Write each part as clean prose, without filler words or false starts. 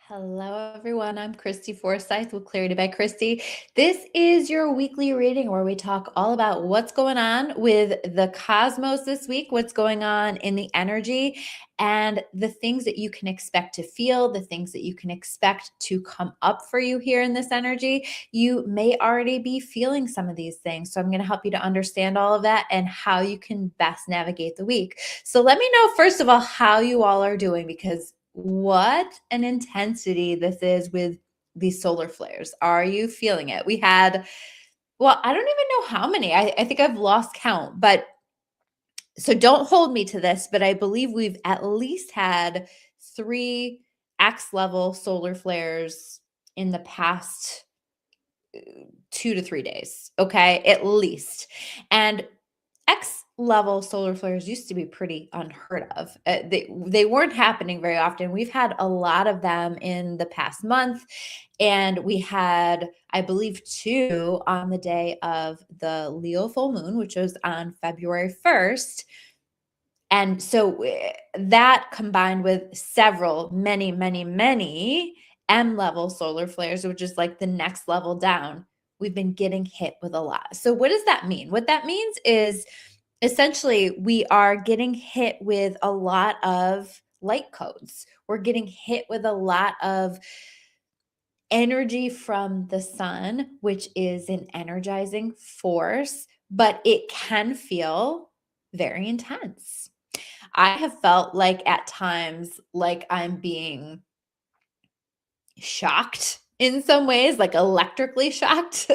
Hello, everyone. I'm Christy Forsyth with Clarity by Christy. This is your weekly reading where we talk all about what's going on with the cosmos this week, what's going on in the energy, and the things that you can expect to feel, the things that you can expect to come up for you here in this energy. You may already be feeling some of these things. So I'm going to help you to understand all of that and how you can best navigate the week. So let me know, first of all, how you all are doing, because what an intensity this is with these solar flares. Are you feeling it? We had, well, I don't even know how many. I think I've lost count, but so don't hold me to this, but I believe we've at least had 3 X level solar flares in the past 2 to 3 days. Okay. At least. And X level solar flares used to be pretty unheard of. They weren't happening very often. We've had a lot of them in the past month, and we had, I believe, 2 on the day of the Leo full moon, which was on February 1st. And so that combined with several, many M level solar flares, which is like the next level down, we've been getting hit with a lot. So what does that mean? What that means is essentially we are getting hit with a lot of light codes. We're getting hit with a lot of energy from the sun, which is an energizing force, but it can feel very intense. I have felt like at times like I'm being shocked in some ways, like electrically shocked,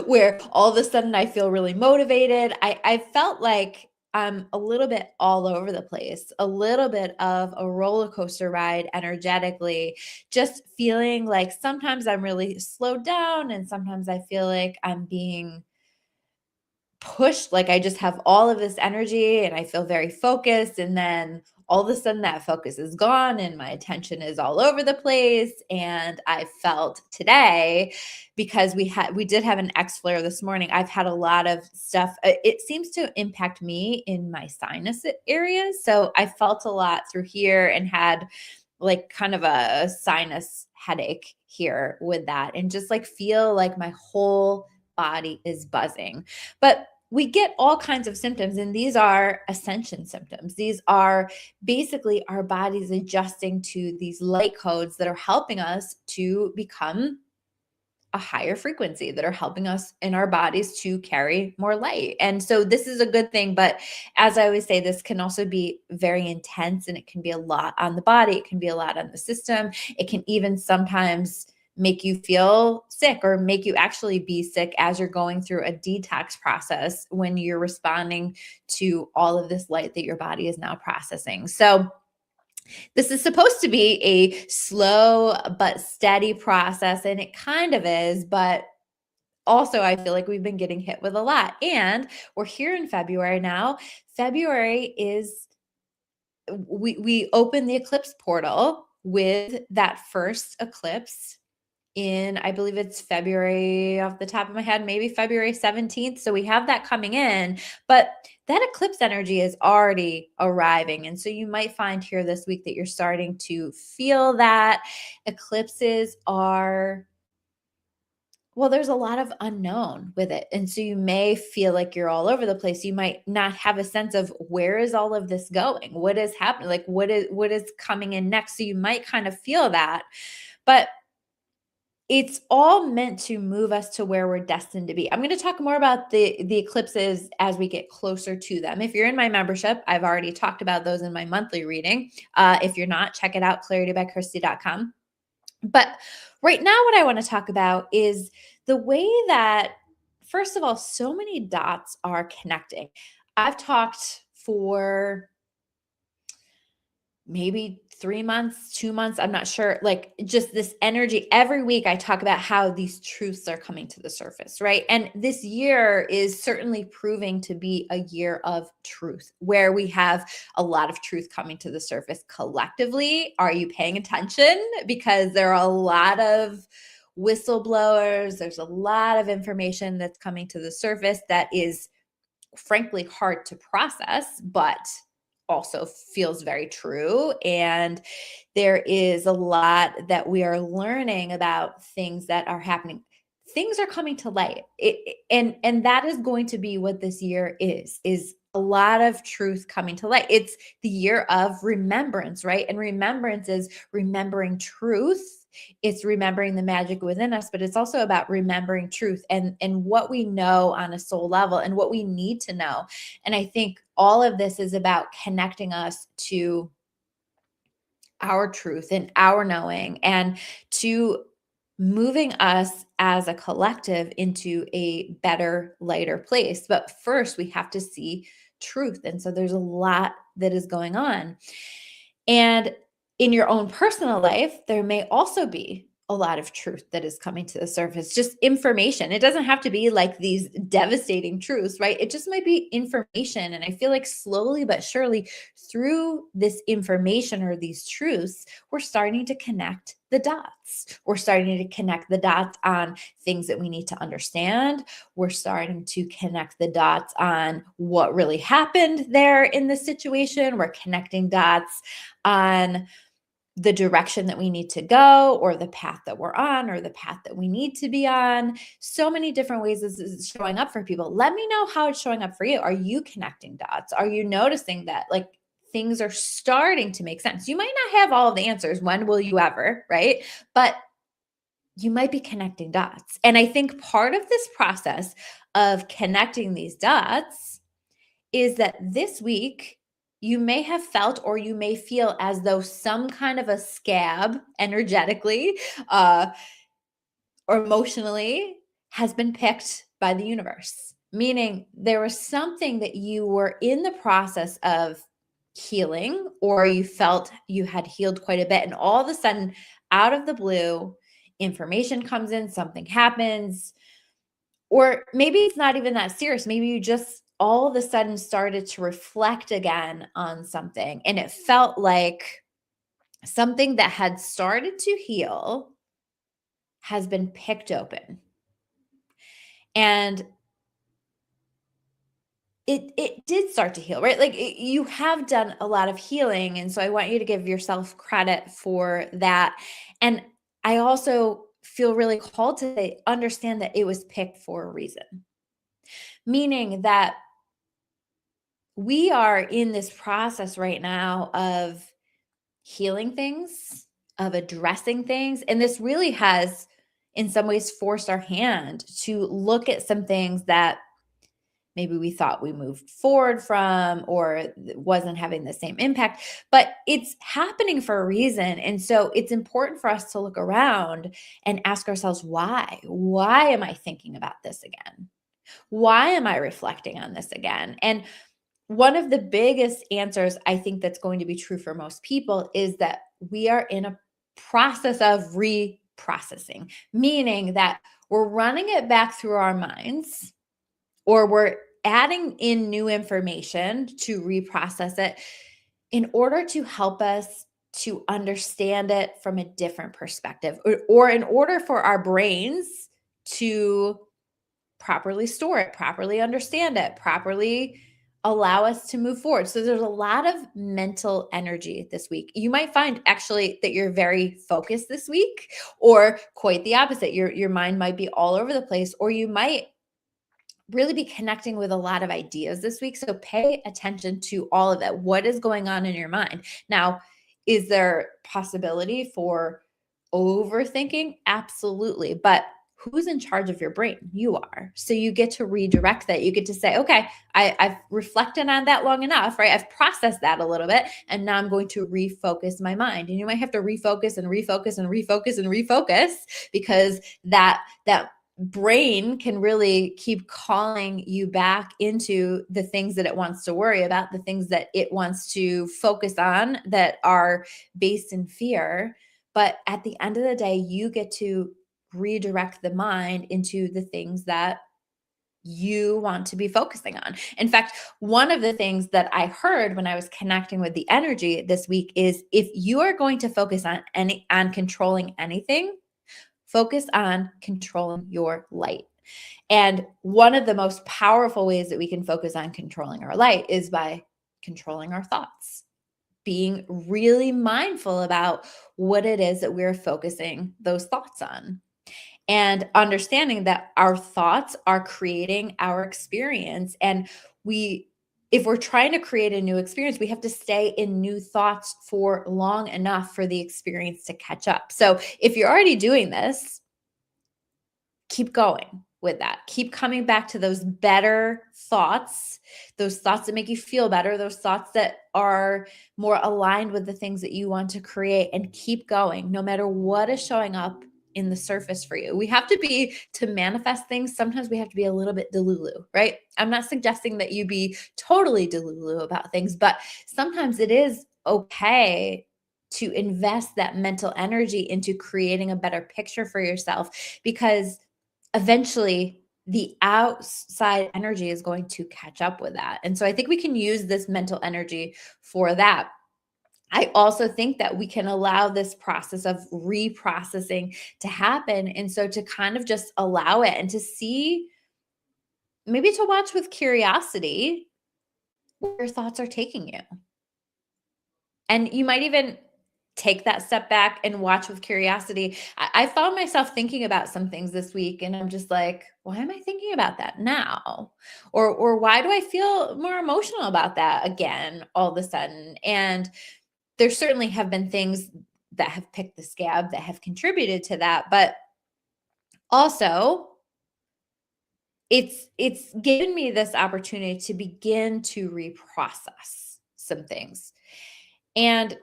where all of a sudden I feel really motivated. I felt like I'm a little bit all over the place, a little bit of a roller coaster ride energetically, just feeling like sometimes I'm really slowed down and sometimes I feel like I'm being pushed, like I just have all of this energy and I feel very focused, and then all of a sudden that focus is gone and my attention is all over the place. And I felt today, because we did have an X flare this morning, I've had a lot of stuff, it seems to impact me in my sinus areas, so I felt a lot through here and had like kind of a sinus headache here with that, and just like feel like my whole body is buzzing. But we get all kinds of symptoms, and these are ascension symptoms. These are basically our bodies adjusting to these light codes that are helping us to become a higher frequency, that are helping us in our bodies to carry more light. And so this is a good thing. But as I always say, this can also be very intense, and it can be a lot on the body. It can be a lot on the system. It can even sometimes make you feel sick or make you actually be sick as you're going through a detox process when you're responding to all of this light that your body is now processing. So this is supposed to be a slow but steady process, and it kind of is, but also I feel like we've been getting hit with a lot. And we're here in February now. February is, we open the eclipse portal with that first eclipse in, I believe it's February, off the top of my head, maybe February 17th. So we have that coming in, but that eclipse energy is already arriving. And so you might find here this week that you're starting to feel that eclipses are, well, there's a lot of unknown with it. And so you may feel like you're all over the place. You might not have a sense of where is all of this going? What is happening? Like what is coming in next? So you might kind of feel that. But it's all meant to move us to where we're destined to be. I'm going to talk more about the eclipses as we get closer to them. If you're in my membership, I've already talked about those in my monthly reading. If you're not, check it out, claritybykirsty.com. But right now, what I want to talk about is the way that, first of all, so many dots are connecting. I've talked for maybe 3 months, 2 months, I'm not sure, like just this energy. Every week I talk about how these truths are coming to the surface, right? And this year is certainly proving to be a year of truth, where we have a lot of truth coming to the surface collectively. Are you paying attention? Because there are a lot of whistleblowers. There's a lot of information that's coming to the surface that is frankly hard to process, but also feels very true. And there is a lot that we are learning about things that are happening. Things are coming to light. And that is going to be what this year is a lot of truth coming to light. It's the year of remembrance, right? And remembrance is remembering truth. It's remembering the magic within us, but it's also about remembering truth and what we know on a soul level and what we need to know. And I think all of this is about connecting us to our truth and our knowing, and to moving us as a collective into a better, lighter place. But first, we have to see truth. And so there's a lot that is going on. And in your own personal life, there may also be a lot of truth that is coming to the surface, just information. It doesn't have to be like these devastating truths, right? It just might be information. And I feel like slowly but surely through this information or these truths, we're starting to connect the dots. We're starting to connect the dots on things that we need to understand. We're starting to connect the dots on what really happened there in the situation. We're connecting dots on the direction that we need to go, or the path that we're on, or the path that we need to be on. So many different ways this is showing up for people. Let me know how it's showing up for you. Are you connecting dots? Are you noticing that like things are starting to make sense? You might not have all of the answers. When will you ever, right? But you might be connecting dots. And I think part of this process of connecting these dots is that this week you may have felt, or you may feel as though some kind of a scab energetically uh, or emotionally has been picked by the universe. Meaning there was something that you were in the process of healing, or you felt you had healed quite a bit. And all of a sudden, out of the blue, information comes in, something happens, or maybe it's not even that serious. Maybe you just all of a sudden started to reflect again on something, and it felt like something that had started to heal has been picked open. And it did start to heal, right? Like you have done a lot of healing. And so I want you to give yourself credit for that. And I also feel really called to understand that it was picked for a reason, meaning that we are in this process right now of healing things, of addressing things. And this really has, in some ways, forced our hand to look at some things that maybe we thought we moved forward from, or wasn't having the same impact, but it's happening for a reason. And so it's important for us to look around and ask ourselves, why? Why am I thinking about this again? Why am I reflecting on this again? And one of the biggest answers I think that's going to be true for most people is that we are in a process of reprocessing, meaning that we're running it back through our minds, or we're adding in new information to reprocess it in order to help us to understand it from a different perspective, or in order for our brains to properly store it, properly understand it, properly allow us to move forward. So there's a lot of mental energy this week. You might find actually that you're very focused this week, or quite the opposite. Your mind might be all over the place, or you might really be connecting with a lot of ideas this week. So pay attention to all of that. What is going on in your mind? Now, is there possibility for overthinking? Absolutely. But who's in charge of your brain? You are. So you get to redirect that. You get to say, okay, I've reflected on that long enough, right? I've processed that a little bit. And now I'm going to refocus my mind. And you might have to refocus and refocus and refocus and refocus, because that brain can really keep calling you back into the things that it wants to worry about, the things that it wants to focus on that are based in fear. But at the end of the day, you get to redirect the mind into the things that you want to be focusing on. In fact, one of the things that I heard when I was connecting with the energy this week is, if you are going to focus on controlling anything, focus on controlling your light. And one of the most powerful ways that we can focus on controlling our light is by controlling our thoughts, being really mindful about what it is that we're focusing those thoughts on, and understanding that our thoughts are creating our experience. And if we're trying to create a new experience, we have to stay in new thoughts for long enough for the experience to catch up. So if you're already doing this, keep going with that. Keep coming back to those better thoughts, those thoughts that make you feel better, those thoughts that are more aligned with the things that you want to create, and keep going no matter what is showing up in the surface for you. We have to manifest things, sometimes we have to be a little bit delulu, right? I'm not suggesting that you be totally delulu about things, but sometimes it is okay to invest that mental energy into creating a better picture for yourself, because eventually the outside energy is going to catch up with that. And so I think we can use this mental energy for that. I also think that we can allow this process of reprocessing to happen. And so to kind of just allow it and to see, maybe to watch with curiosity where your thoughts are taking you. And you might even take that step back and watch with curiosity. I found myself thinking about some things this week, and I'm just like, why am I thinking about that now? Or why do I feel more emotional about that again all of a sudden? And there certainly have been things that have picked the scab that have contributed to that. But also, it's given me this opportunity to begin to reprocess some things. And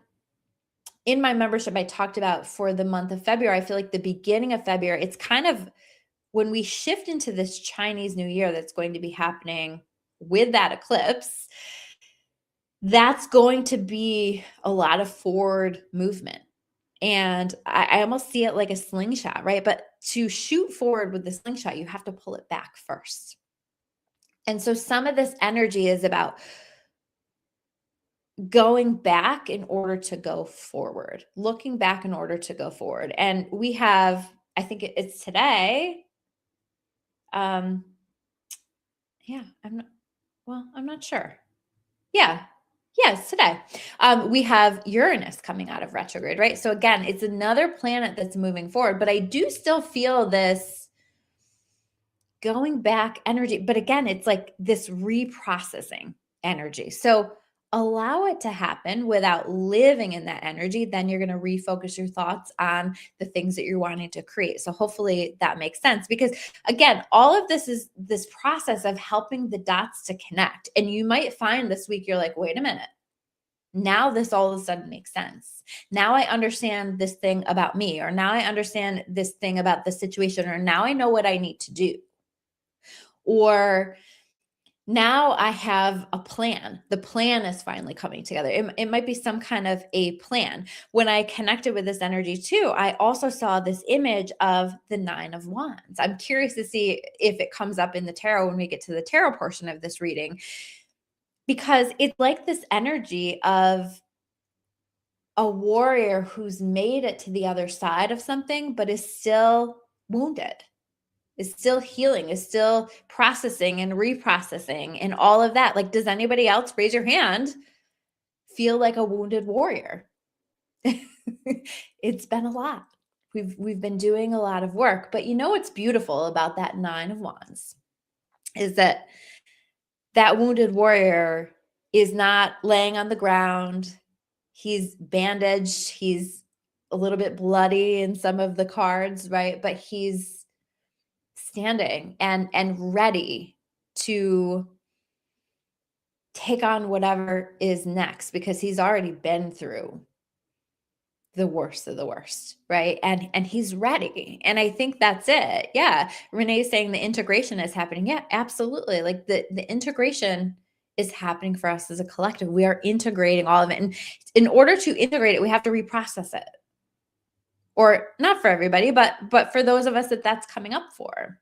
in my membership, I talked about for the month of February, I feel like the beginning of February, it's kind of when we shift into this Chinese New Year that's going to be happening with that eclipse, that's going to be a lot of forward movement. And I almost see it like a slingshot, right? But to shoot forward with the slingshot, you have to pull it back first. And so some of this energy is about going back in order to go forward, looking back in order to go forward. And we have, I think it's today. Um, yeah, I'm not sure. Yeah. Yes, today. We have Uranus coming out of retrograde, right? So again, it's another planet that's moving forward, but I do still feel this going back energy. But again, it's like this reprocessing energy. So allow it to happen without living in that energy. Then you're going to refocus your thoughts on the things that you're wanting to create. So hopefully that makes sense, because again, all of this is this process of helping the dots to connect. And you might find this week, you're like, wait a minute. Now this all of a sudden makes sense. Now I understand this thing about me, or now I understand this thing about the situation, or now I know what I need to do. Or now I have a plan. The plan is finally coming together. It might be some kind of a plan. When I connected with this energy too, I also saw this image of the 9 of Wands. I'm curious to see if it comes up in the tarot when we get to the tarot portion of this reading, because it's like this energy of a warrior who's made it to the other side of something, but is still wounded, is still healing, is still processing and reprocessing and all of that. Like, does anybody else, raise your hand, feel like a wounded warrior? It's been a lot. We've been doing a lot of work, but you know what's beautiful about that 9 of Wands is that wounded warrior is not laying on the ground. He's bandaged. He's a little bit bloody in some of the cards, right? But he's standing and ready to take on whatever is next, because he's already been through the worst of the worst, right? And he's ready. And I think that's it. Yeah. Renee's saying the integration is happening. Yeah, absolutely. Like the integration is happening for us as a collective. We are integrating all of it. And in order to integrate it, we have to reprocess it. Or not for everybody, but for those of us that that's coming up for.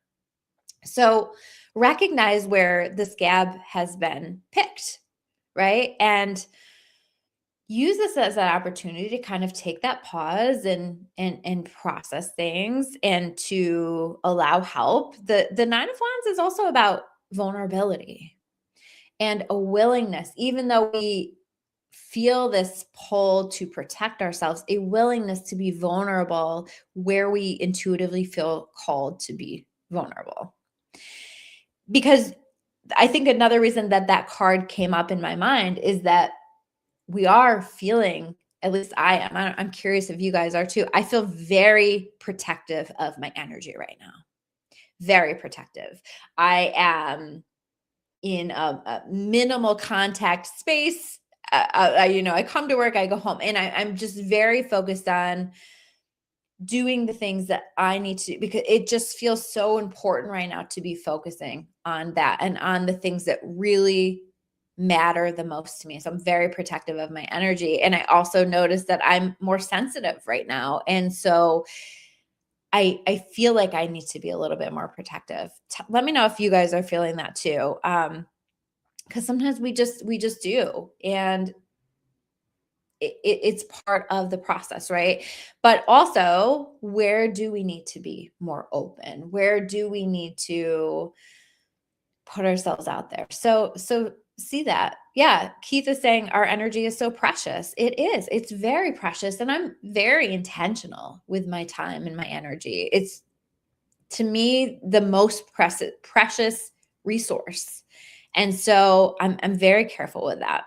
So recognize where the scab has been picked, right? And use this as an opportunity to kind of take that pause and process things and to allow help. The 9 of Wands is also about vulnerability. and a willingness, even though we feel this pull to protect ourselves, a willingness to be vulnerable where we intuitively feel called to be vulnerable. Because I think another reason that that card came up in my mind is that we are feeling, at least I am, I'm curious if you guys are too. I feel very protective of my energy right now. Very protective. I am in a minimal contact space. I come to work, I go home, and I'm just very focused on doing the things that I need to, because it just feels so important right now to be focusing on that and on the things that really matter the most to me. So I'm very protective of my energy. And I also notice that I'm more sensitive right now. And so I feel like I need to be a little bit more protective. Let me know if you guys are feeling that too. Because sometimes we just do. And it's part of the process, right? But also, where do we need to be more open? Where do we need to put ourselves out there? So see that. Yeah, Keith is saying our energy is so precious. It is. It's very precious, and I'm very intentional with my time and my energy. It's, to me, the most precious resource. And so I'm very careful with that.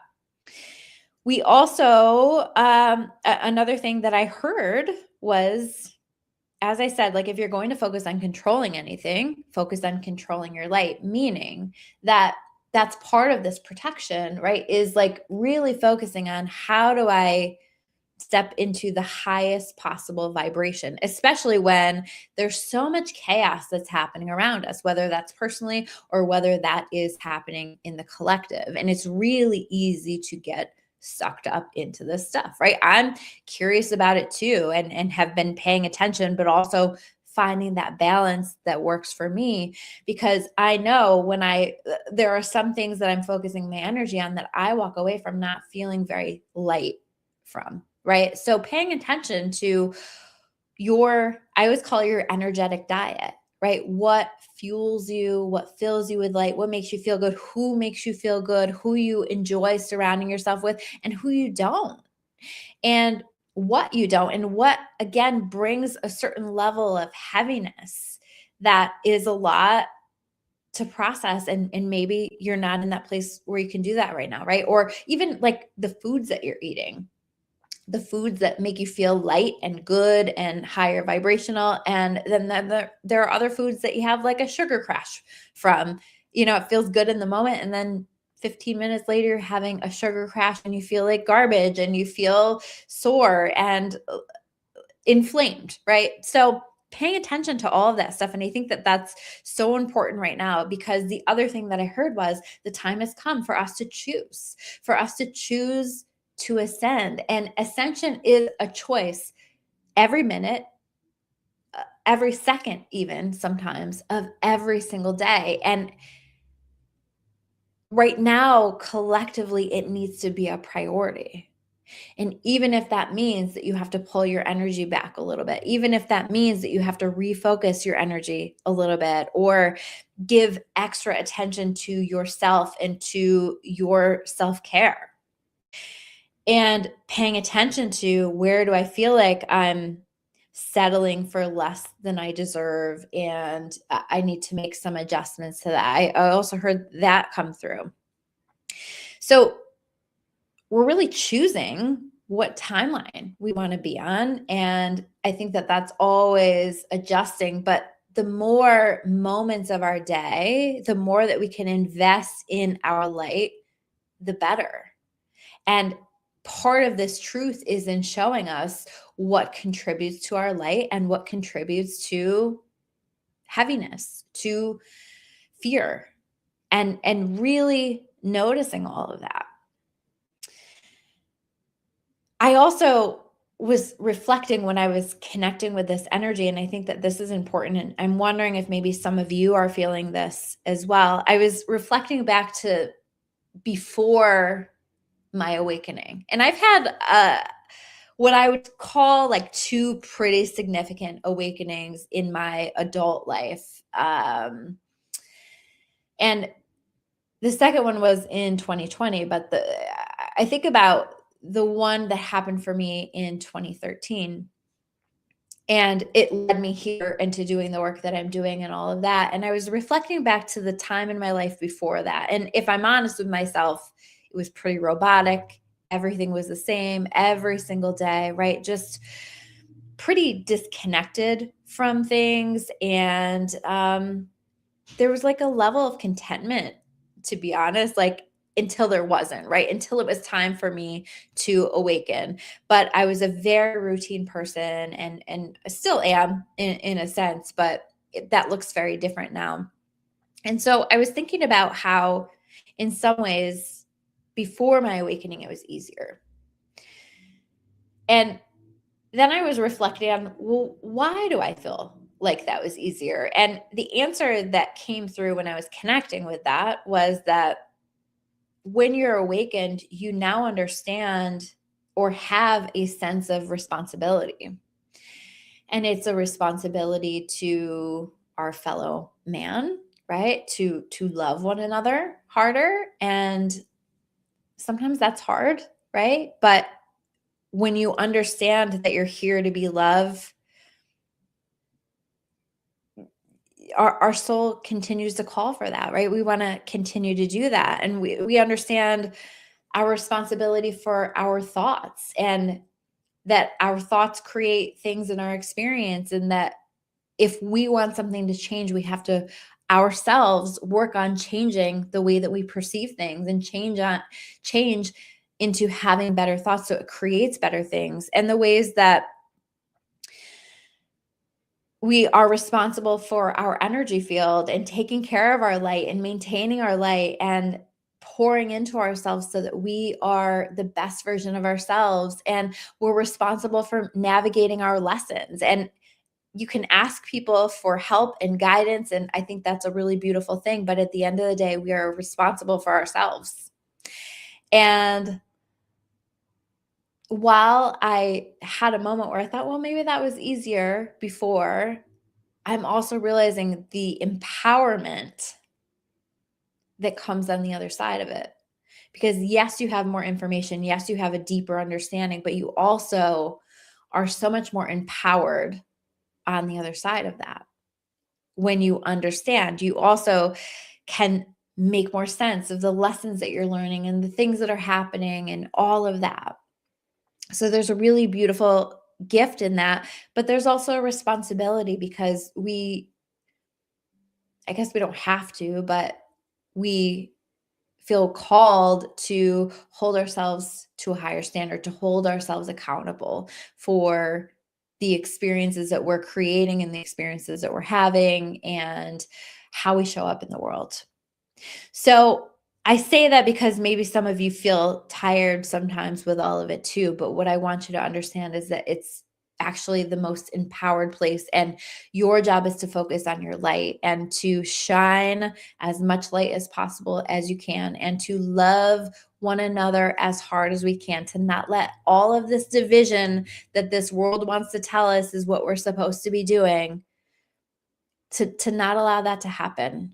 We also, another thing that I heard was, as I said, like, if you're going to focus on controlling anything, focus on controlling your light, meaning that that's part of this protection, right? Is like really focusing on, how do I step into the highest possible vibration, especially when there's so much chaos that's happening around us, whether that's personally or whether that is happening in the collective. And it's really easy to get sucked up into this stuff, right? I'm curious about it too, and have been paying attention, but also finding that balance that works for me, because I know when there are some things that I'm focusing my energy on that I walk away from not feeling very light from, right? So paying attention to I always call it your energetic diet, right? What fuels you, what fills you with light, what makes you feel good, who makes you feel good, who you enjoy surrounding yourself with, and who you don't, and what you don't, and what, again, brings a certain level of heaviness that is a lot to process. And maybe you're not in that place where you can do that right now, right? Or even like the foods that you're eating, the foods that make you feel light and good and higher vibrational. And then there are other foods that you have like a sugar crash from. It feels good in the moment, and then 15 minutes later, you're having a sugar crash and you feel like garbage and you feel sore and inflamed, right? So paying attention to all of that stuff. And I think that that's so important right now, because the other thing that I heard was, the time has come for us to choose to ascend. And ascension is a choice every minute, every second, even sometimes, of every single day. And right now, collectively, it needs to be a priority. And even if that means that you have to pull your energy back a little bit, even if that means that you have to refocus your energy a little bit, or give extra attention to yourself and to your self-care, and paying attention to, where do I feel like I'm settling for less than I deserve, and I need to make some adjustments to that. I also heard that come through. So we're really choosing what timeline we want to be on. And I think that that's always adjusting. But the more moments of our day, the more that we can invest in our light, the better. And part of this truth is in showing us what contributes to our light and what contributes to heaviness, to fear, and really noticing all of that. I also was reflecting when I was connecting with this energy, and I think that this is important, and I'm wondering if maybe some of you are feeling this as well. I was reflecting back to before my awakening, and I've had what I would call like two pretty significant awakenings in my adult life. And The second one was in 2020, but I think about the one that happened for me in 2013. And it led me here into doing the work that I'm doing and all of that. And I was reflecting back to the time in my life before that. And if I'm honest with myself, it was pretty robotic. Everything was the same every single day, right? Just pretty disconnected from things. And there was like a level of contentment, to be honest, like until there wasn't, right? Until it was time for me to awaken. But I was a very routine person and still am in a sense, but that looks very different now. And so I was thinking about how in some ways before my awakening it was easier. And then I was reflecting on, well, why do I feel like that was easier? And the answer that came through when I was connecting with that was that when you're awakened, you now understand or have a sense of responsibility. And it's a responsibility to our fellow man, right? To love one another harder. And sometimes that's hard, right? But when you understand that you're here to be loved, our soul continues to call for that, right? We want to continue to do that. And we understand our responsibility for our thoughts and that our thoughts create things in our experience. And that if we want something to change, we have to ourselves work on changing the way that we perceive things and change into having better thoughts. So it creates better things. And the ways that we are responsible for our energy field and taking care of our light and maintaining our light and pouring into ourselves so that we are the best version of ourselves. And we're responsible for navigating our lessons. And you can ask people for help and guidance. And I think that's a really beautiful thing. But at the end of the day, we are responsible for ourselves. And while I had a moment where I thought, well, maybe that was easier before, I'm also realizing the empowerment that comes on the other side of it. Because yes, you have more information. Yes, you have a deeper understanding, but you also are so much more empowered on the other side of that. When you understand, you also can make more sense of the lessons that you're learning and the things that are happening and all of that. So there's a really beautiful gift in that, but there's also a responsibility because I guess we don't have to, but we feel called to hold ourselves to a higher standard, to hold ourselves accountable for the experiences that we're creating and the experiences that we're having and how we show up in the world. So I say that because maybe some of you feel tired sometimes with all of it too. But what I want you to understand is that it's actually the most empowered place. And your job is to focus on your light and to shine as much light as possible as you can and to love one another as hard as we can, to not let all of this division that this world wants to tell us is what we're supposed to be doing, to not allow that to happen.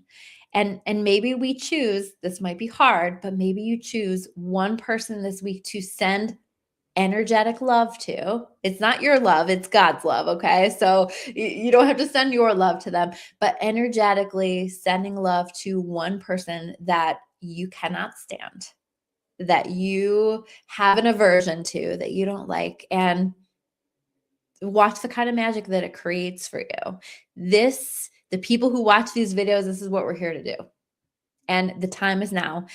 And maybe we choose, this might be hard, but maybe you choose one person this week to send energetic love to. It's not your love, it's God's love, okay? So you don't have to send your love to them, but energetically sending love to one person that you cannot stand, that you have an aversion to, that you don't like, and watch the kind of magic that it creates for you. The people who watch these videos, this is what we're here to do. And the time is now.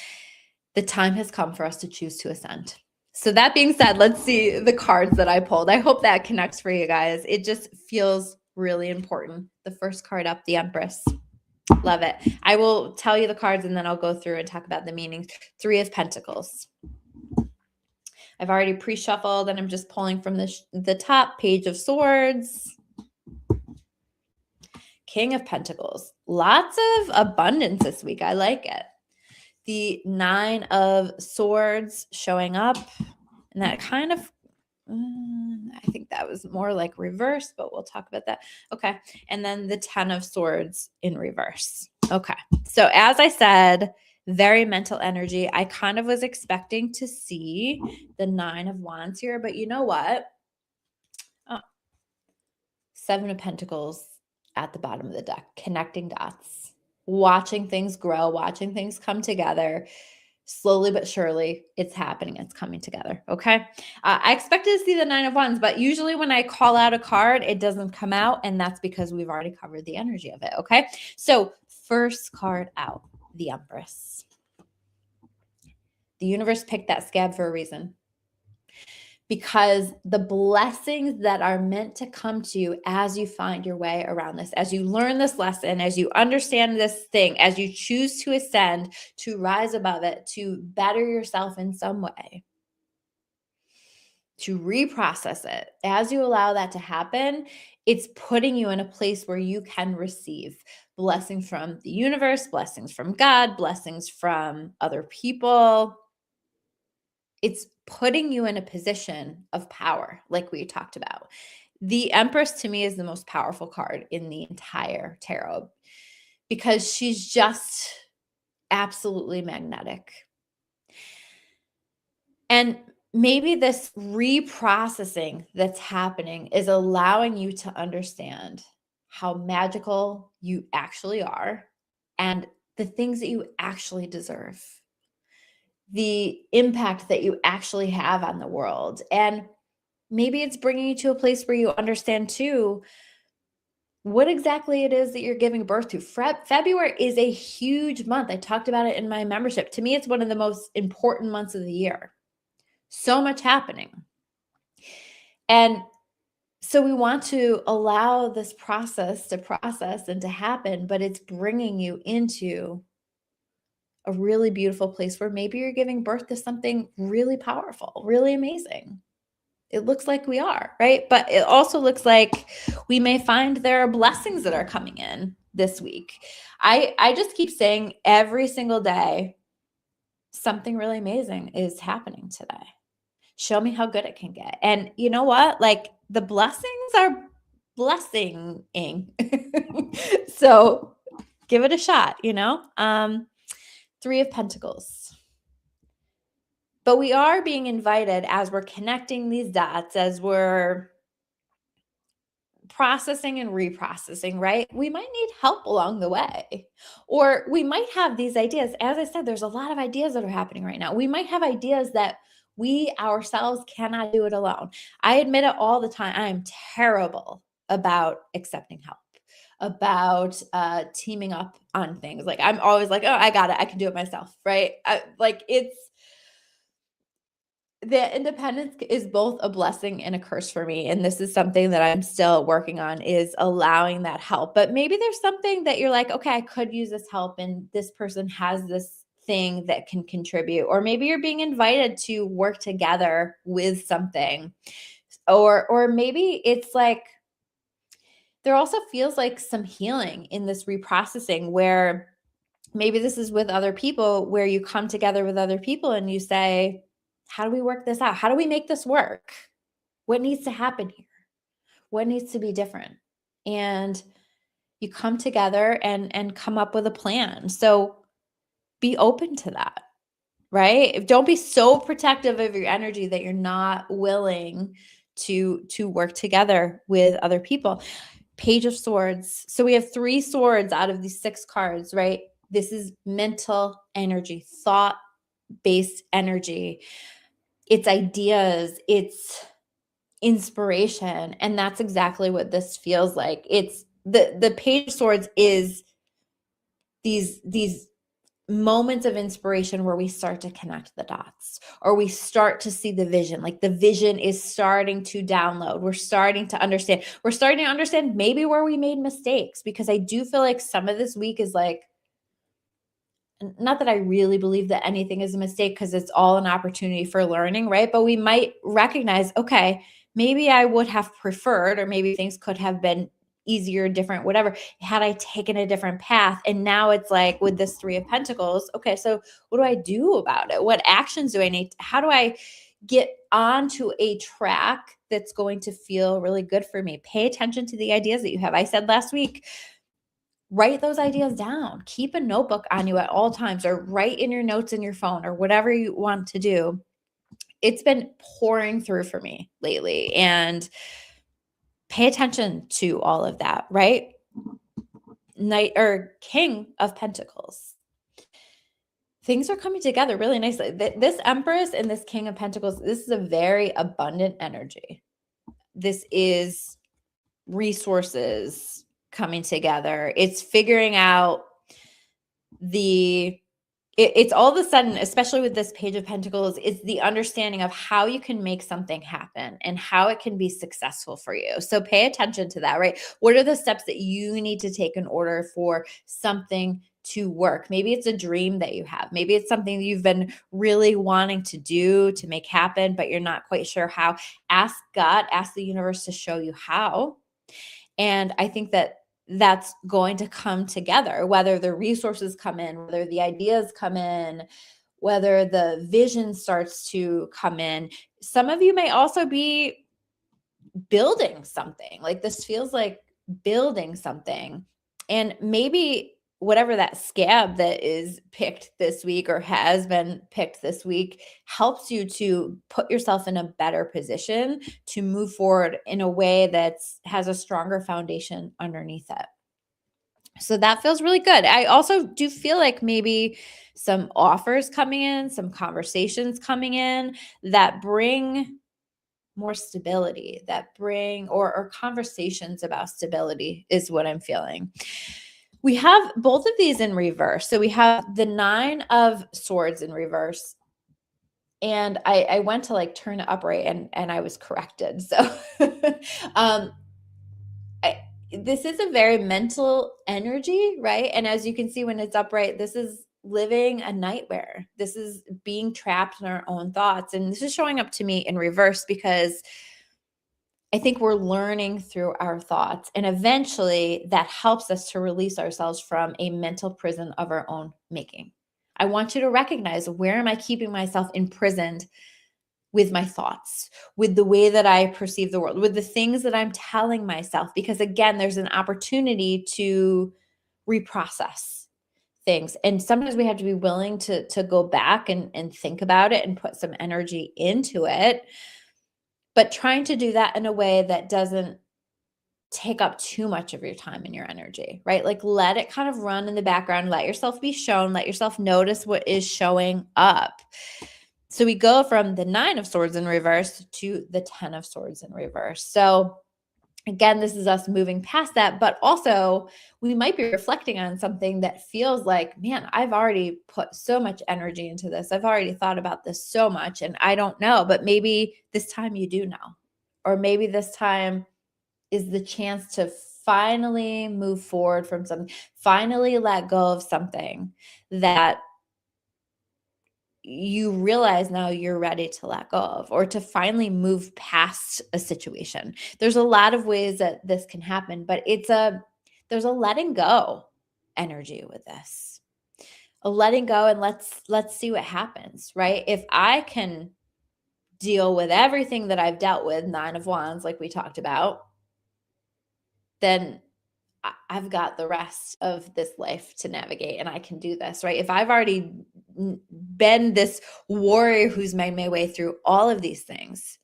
The time has come for us to choose to ascend. So that being said, let's see the cards that I pulled. I hope that connects for you guys. It just feels really important. The first card up, the Empress. Love it. I will tell you the cards and then I'll go through and talk about the meanings. 3 of Pentacles. I've already pre-shuffled and I'm just pulling from the top. Page of Swords. King of Pentacles. Lots of abundance this week. I like it. The 9 of Swords showing up. And that kind of, I think that was more like reverse, but we'll talk about that. Okay. And then the 10 of Swords in reverse. Okay. So as I said, very mental energy. I kind of was expecting to see the 9 of Wands here, but you know what? Oh, 7 of Pentacles at the bottom of the deck, connecting dots, watching things grow, watching things come together. Slowly but surely, it's happening. It's coming together. Okay. I expected to see the 9 of Wands, but usually when I call out a card, it doesn't come out. And that's because we've already covered the energy of it. Okay. So, first card out, the Empress. The universe picked that scab for a reason, because the blessings that are meant to come to you as you find your way around this, as you learn this lesson, as you understand this thing, as you choose to ascend, to rise above it, to better yourself in some way, to reprocess it, as you allow that to happen, it's putting you in a place where you can receive blessings from the universe, blessings from God, blessings from other people. It's putting you in a position of power, like we talked about. The Empress to me is the most powerful card in the entire tarot, because she's just absolutely magnetic. And maybe this reprocessing that's happening is allowing you to understand how magical you actually are and the things that you actually deserve, the impact that you actually have on the world. And maybe it's bringing you to a place where you understand too what exactly it is that you're giving birth to. February is a huge month. I talked about it in my membership. To me, it's one of the most important months of the year. So much happening. And so we want to allow this process to process and to happen, but it's bringing you into a really beautiful place where maybe you're giving birth to something really powerful, really amazing. It looks like we are, right? But it also looks like we may find there are blessings that are coming in this week. I just keep saying every single day, something really amazing is happening today. Show me how good it can get. And you know what? Like, the blessings are blessing-ing. So give it a shot, you know? 3 of Pentacles. But we are being invited, as we're connecting these dots, as we're processing and reprocessing, right? We might need help along the way. Or we might have these ideas. As I said, there's a lot of ideas that are happening right now. We might have ideas that we ourselves cannot do it alone. I admit it all the time. I am terrible about accepting help, about teaming up on things. Like, I'm always like, oh, I got it. I can do it myself, right? The independence is both a blessing and a curse for me. And this is something that I'm still working on, is allowing that help. But maybe there's something that you're like, okay, I could use this help, and this person has this thing that can contribute. Or maybe you're being invited to work together with something. Or maybe it's like, there also feels like some healing in this reprocessing, where maybe this is with other people, where you come together with other people and you say, how do we work this out? How do we make this work? What needs to happen here? What needs to be different? And you come together and come up with a plan. So be open to that, right? Don't be so protective of your energy that you're not willing to work together with other people. Page of Swords. So we have 3 swords out of these 6 cards, right? This is mental energy, thought-based energy. It's ideas, it's inspiration. And that's exactly what this feels like. It's the Page of Swords is these moments of inspiration where we start to connect the dots, or we start to see the vision. Like, the vision is starting to download. We're starting to understand. We're starting to understand maybe where we made mistakes, because I do feel like some of this week is like, not that I really believe that anything is a mistake, because it's all an opportunity for learning, right? But we might recognize, okay, maybe I would have preferred, or maybe things could have been easier, different, whatever, had I taken a different path. And now it's like, with this 3 of Pentacles, okay, so what do I do about it? What actions do I need? How do I get onto a track that's going to feel really good for me? Pay attention to the ideas that you have. I said last week, write those ideas down. Keep a notebook on you at all times, or write in your notes in your phone, or whatever you want to do. It's been pouring through for me lately, and pay attention to all of that, right? Knight or King of Pentacles. Things are coming together really nicely. This Empress and this King of Pentacles, this is a very abundant energy. This is resources coming together. It's figuring out it's all of a sudden, especially with this Page of Pentacles, it's the understanding of how you can make something happen and how it can be successful for you. So pay attention to that, right? What are the steps that you need to take in order for something to work? Maybe it's a dream that you have. Maybe it's something you've been really wanting to do to make happen, but you're not quite sure how. Ask God, ask the universe to show you how. And I think that that's going to come together, whether the resources come in, whether the ideas come in, whether the vision starts to come in. Some of you may also be building something. Like, this feels like building something. And maybe whatever that scab that is picked this week or has been picked this week helps you to put yourself in a better position to move forward in a way that has a stronger foundation underneath it. So that feels really good. I also do feel like maybe some offers coming in, some conversations coming in that bring more stability, that bring or conversations about stability is what I'm feeling. We have both of these in reverse. So we have the 9 of Swords in reverse. And I went to like turn it upright and I was corrected. So this is a very mental energy, right? And as you can see, when it's upright, this is living a nightmare. This is being trapped in our own thoughts. And this is showing up to me in reverse because I think we're learning through our thoughts. And eventually that helps us to release ourselves from a mental prison of our own making. I want you to recognize, where am I keeping myself imprisoned with my thoughts, with the way that I perceive the world, with the things that I'm telling myself? Because again, there's an opportunity to reprocess things. And sometimes we have to be willing to go back and think about it and put some energy into it. But trying to do that in a way that doesn't take up too much of your time and your energy, right? Like, let it kind of run in the background, let yourself be shown, let yourself notice what is showing up. So we go from the 9 of Swords in reverse to the 10 of Swords in reverse. So again, this is us moving past that, but also we might be reflecting on something that feels like, man, I've already put so much energy into this. I've already thought about this so much and I don't know, but maybe this time you do know. Or maybe this time is the chance to finally move forward from something, finally let go of something that you realize now you're ready to let go of, or to finally move past a situation. There's a lot of ways that this can happen, but there's a letting go energy with this. A letting go, and let's see what happens, right? If I can deal with everything that I've dealt with, 9 of Wands, like we talked about, then I've got the rest of this life to navigate and I can do this, right? If I've already been this warrior who's made my way through all of these things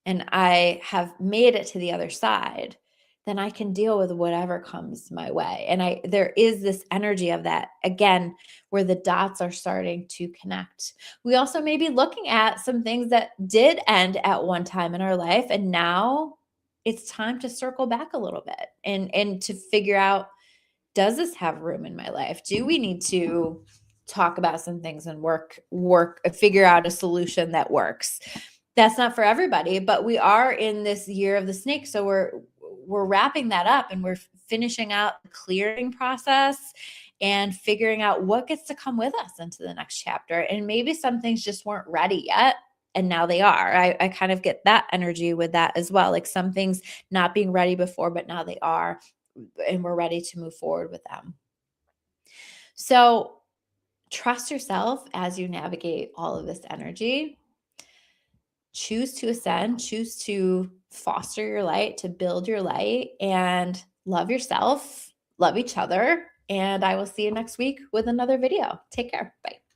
and I have made it to the other side, then I can deal with whatever comes my way. And there is this energy of that, again, where the dots are starting to connect. We also may be looking at some things that did end at one time in our life, and now it's time to circle back a little bit and to figure out, does this have room in my life? Do we need to talk about some things and figure out a solution that works? That's not for everybody, but we are in this year of the snake. So we're wrapping that up and we're finishing out the clearing process and figuring out what gets to come with us into the next chapter. And maybe some things just weren't ready yet, and now they are. I kind of get that energy with that as well. Like, some things not being ready before, but now they are, and we're ready to move forward with them. So trust yourself as you navigate all of this energy. Choose to ascend, choose to foster your light, to build your light, and love yourself. love each other, and I will see you next week with another video. Take care. Bye.